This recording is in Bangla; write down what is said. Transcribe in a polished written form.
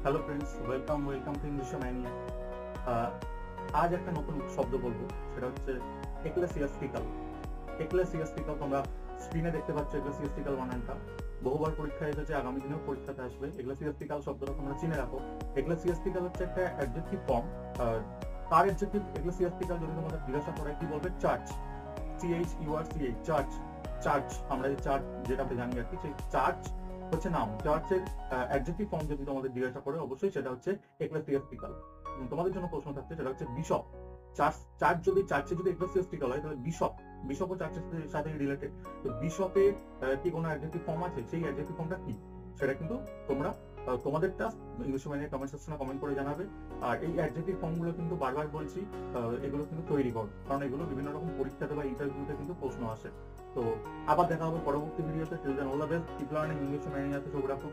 Hello friends, welcome to English mania. আজ একটা নতুন শব্দ বলবো, সেটা হচ্ছে এক্লেসিয়াস্টিক্যাল। এক্লেসিয়াস্টিক্যাল তোমরা স্ক্রিনে দেখতে পাচ্ছ। এক্লেসিয়াস্টিক্যাল বানানটা বহুবার পরীক্ষায় এসেছে, আগামী দিনেও পরীক্ষাতে আসবে। এক্লেসিয়াস্টিক্যাল শব্দটা তোমরা চিনে রাখো। এক্লেসিয়াস্টিক্যাল হচ্ছে একটা অ্যাডজেক্টিভ ফর্ম। তার অ্যাডজেক্টিভ এক্লেসিয়াস্টিক্যাল যদি তোমাদের জিজ্ঞাসা করে কি বলবে? Church, CHURCH, church. চার্চ আমরা যে চার্চ যেটা আমরা জানি আর কি, সেই চার্চ হচ্ছে নাম। চার্চের অ্যাডজেক্টিভ ফর্ম যদি তোমাদের জিজ্ঞাসা করে, অবশ্যই সেটা হচ্ছে এক্লেসিয়াস্টিক্যাল। তোমাদের জন্য প্রশ্ন থাকছে, সেটা হচ্ছে বিশপ। চার্চ যদি চার্চে যদি এক্লেসিয়াস্টিক্যাল হয়, তাহলে বিশপও চার্চের সাথে রিলেটেড। তো বিশপে কি কোনো অ্যাডজেক্টিভ ফর্ম আছে? সেই অ্যাডজেক্টিভ ফর্মটা কি, সেটা কিন্তু তোমরা তোমাদেরটা ইংলিশ মিডিয়ামের কমেন্ট সেকশনে কমেন্ট করে জানাবে। আর এই অ্যাডজেক্টিভ ফর্মগুলো কিন্তু বারবার বলছি, এগুলো কিন্তু তৈরি করো, কারণ এগুলো বিভিন্ন রকম পরীক্ষাতে বা ইন্টারভিউতে কিন্তু প্রশ্ন আসে। তো আবার দেখা হবে পরবর্তী ভিডিওতে। Till then all the best, keep learning English ম্যানিয়াতে। শুভ রাখো।